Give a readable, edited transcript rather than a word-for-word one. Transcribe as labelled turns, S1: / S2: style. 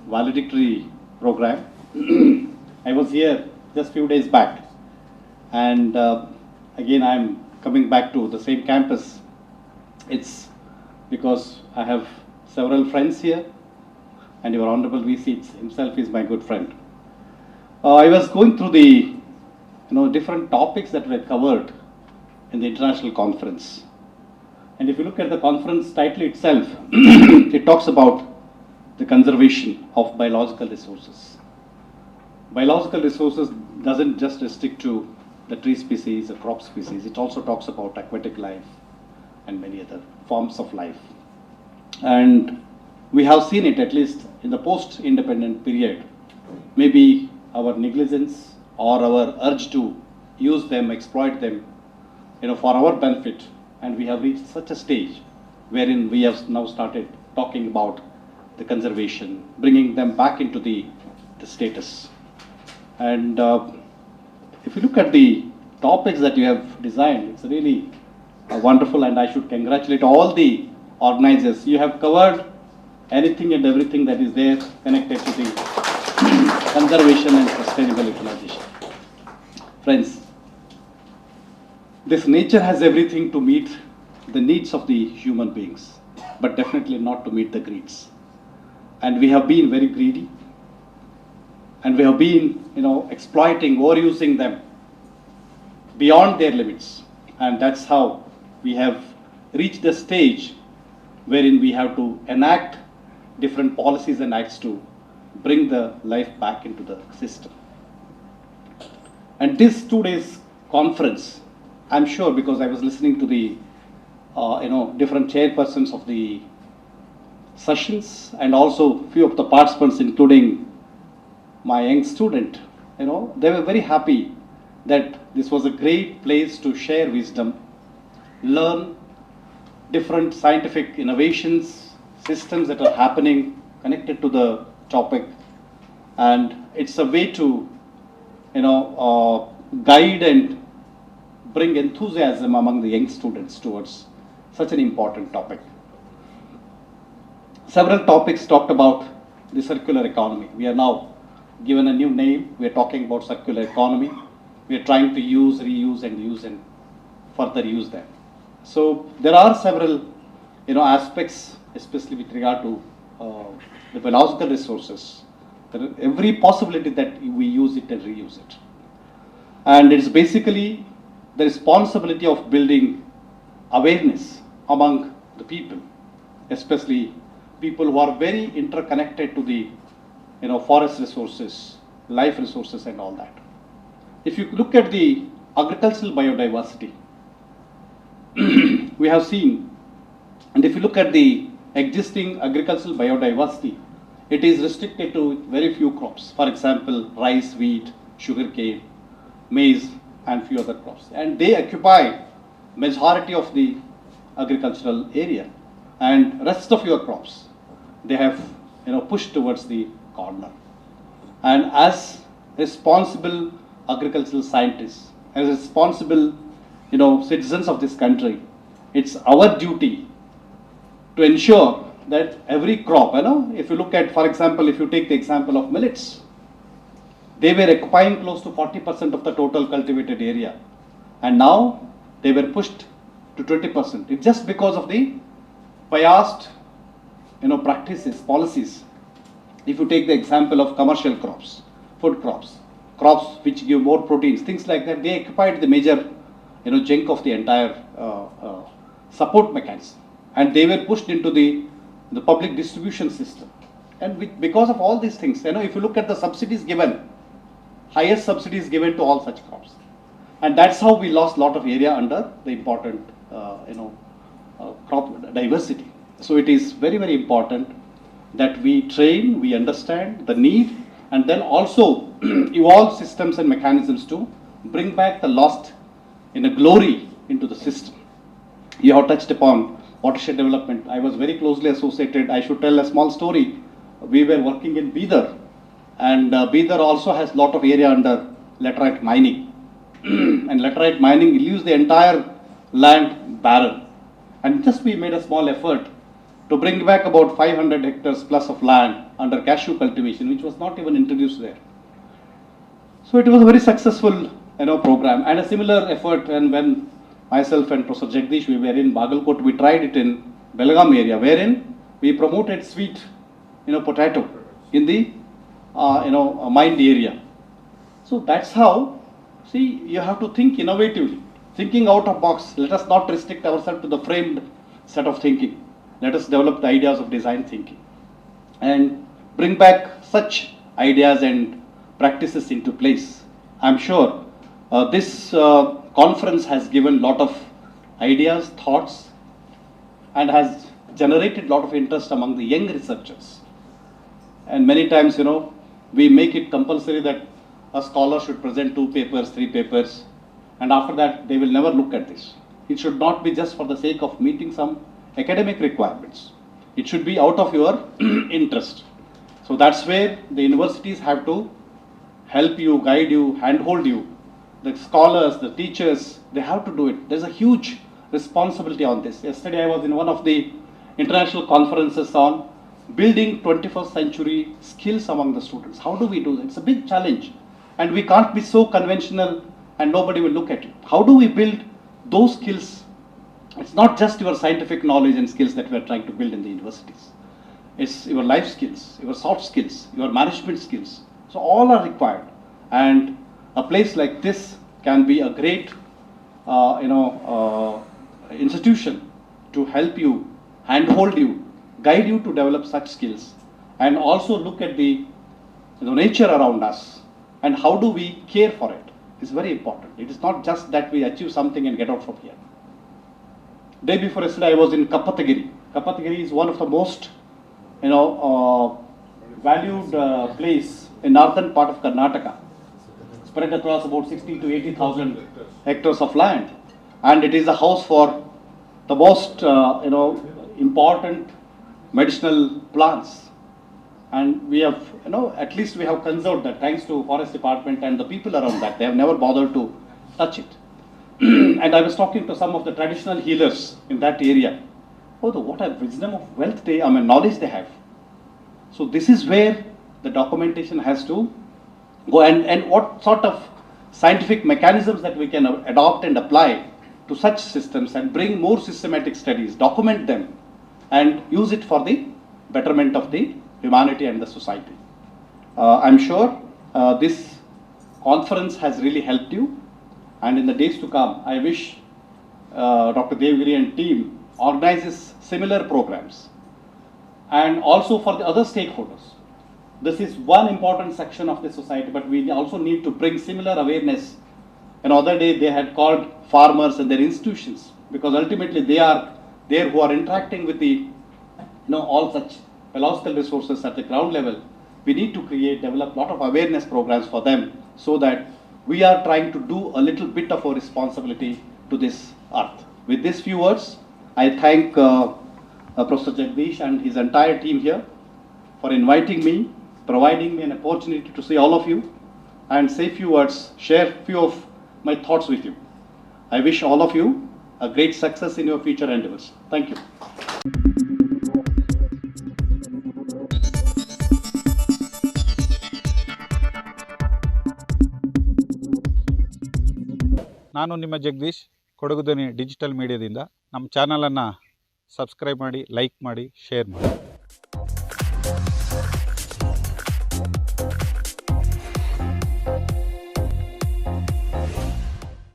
S1: valedictory program. I was here just few days back, and again I'm coming back to the same campus. It's because I have several friends here, and your Honorable VC himself is my good friend. I was going through the different topics that were covered in the international conference. And if you look at the conference title itself, it talks about the conservation of biological resources. Biological resources doesn't just restrict to the tree species, the crop species. It also talks about aquatic life and many other forms of life. And we have seen it, at least in the post-independent period, maybe our negligence or our urge to use them, exploit them, for our benefit, and we have reached such a stage wherein we have now started talking about the conservation, bringing them back into the status. And if you look at the topics that you have designed, it's really wonderful, and I should congratulate all the organizers. You have covered anything and everything that is there connected to the conservation and sustainable utilization. Friends, this nature has everything to meet the needs of the human beings, but definitely not to meet the greeds. And we have been very greedy, and we have been, exploiting, overusing them beyond their limits. And that's how we have reached the stage wherein we have to enact different policies and acts to bring the life back into the system. And this 2 days conference, I'm sure, because I was listening to the different chairpersons of the sessions, and also few of the participants, including my young student, they were very happy that this was a great place to share wisdom, learn different scientific innovations, systems that are happening connected to the topic, and it's a way to guide and bring enthusiasm among the young students towards such an important topic. Several topics talked about the circular economy. We are now given a new name. We are talking about circular economy. We are trying to use, reuse, and use and further use them. So there are several aspects, especially with regard to the biological resources. There is every possibility that we use it and reuse it. And it's basically the responsibility of building awareness among the people, especially people who are very interconnected to the forest resources, life resources, and all that. If you look at the agricultural biodiversity, we have seen, and if you look at the existing agricultural biodiversity, it is restricted to very few crops. For example, rice, wheat, sugarcane, maize, and few other crops, and they occupy majority of the agricultural area, and rest of your crops they have pushed towards the corner. And as responsible agricultural scientists, as responsible citizens of this country, it's our duty to ensure that every crop, if you look at, for example, if you take the example of millets, they were occupying close to 40% of the total cultivated area, and now they were pushed to 20%. It's just because of the biased practices, policies. If you take the example of commercial crops, food crops, crops which give more proteins, things like that, they occupied the major chunk of the entire support mechanism, and they were pushed into the public distribution system. And because of all these things, if you look at the subsidies given, highest subsidies given to all such crops, and that's how we lost a lot of area under the important crop diversity. So it is very, very important that we train, we understand the need, and then also evolve systems and mechanisms to bring back the lost glory into the system. You have touched upon watershed development. I was very closely associated. I should tell a small story. We were working in Bidar, and Bidar also has a lot of area under laterite mining. And laterite mining leaves the entire land barren. And just we made a small effort to bring back about 500 hectares plus of land under cashew cultivation, which was not even introduced there. So it was a very successful program, and a similar effort. And when myself and Professor Jagdish, we were in Bagalkot, we tried it in Belgaum area, wherein we promoted sweet potato in the mined area. So that's how, see, you have to think innovatively, thinking out of box. Let us not restrict ourselves to the framed set of thinking. Let us develop the ideas of design thinking and bring back such ideas and practices into place. I'm sure this conference has given a lot of ideas, thoughts, and has generated a lot of interest among the young researchers. And many times, we make it compulsory that a scholar should present 2 papers, 3 papers, and after that they will never look at this. It should not be just for the sake of meeting some academic requirements. It should be out of your interest. So that's where the universities have to help you, guide you, handhold you. The scholars, the teachers, they have to do it. There's a huge responsibility on this. Yesterday I was in one of the international conferences on building 21st century skills among the students. How do we do that? It's a big challenge, and we can't be so conventional and nobody will look at it. How do we build those skills? It's not just your scientific knowledge and skills that we are trying to build in the universities. It's your life skills, your soft skills, your management skills. So all are required, and a place like this can be a great institution to help you, handhold you, guide you to develop such skills, and also look at the nature around us and how do we care for it. It's very important. It is not just that we achieve something and get out from here. Day before yesterday I was in Kapatagiri. Kapatagiri is one of the most valued place in northern part of Karnataka, spread across about 60 to 80,000 hectares of land, and it is a house for the most important medicinal plants. And we have at least we have conserved that, thanks to forest department and the people around that. They have never bothered to touch it. And I was talking to some of the traditional healers in that area. Oh, what a wisdom of wealth knowledge they have. So this is where the documentation has to go, and what sort of scientific mechanisms that we can adopt and apply to such systems, and bring more systematic studies, document them, and use it for the betterment of the humanity and the society. I'm sure this conference has really helped you, and in the days to come, I wish Dr. Devgiri and team organizes similar programs, and also for the other stakeholders. This is one important section of the society, but we also need to bring similar awareness. Another day they had called farmers and their institutions, because ultimately they are there who are interacting with the all such biological resources at the ground level. We need to develop a lot of awareness programs for them, so that we are trying to do a little bit of our responsibility to this earth. With these few words, I thank Professor Jagdish and his entire team here for inviting me, providing me an opportunity to see all of you and say few words, share few of my thoughts with you. I wish all of you a great success in your future endeavors. Thank you.
S2: ನಾನು ನಿಮ್ಮ ಜಗದೀಶ್, ಕೊಡಗು ಧ್ವನಿ digital ಮೀಡಿಯಾದಿಂದ. ನಮ್ಮ ಚಾನಲನ್ನು subscribe ಮಾಡಿ, like ಮಾಡಿ, share ಮಾಡಿ.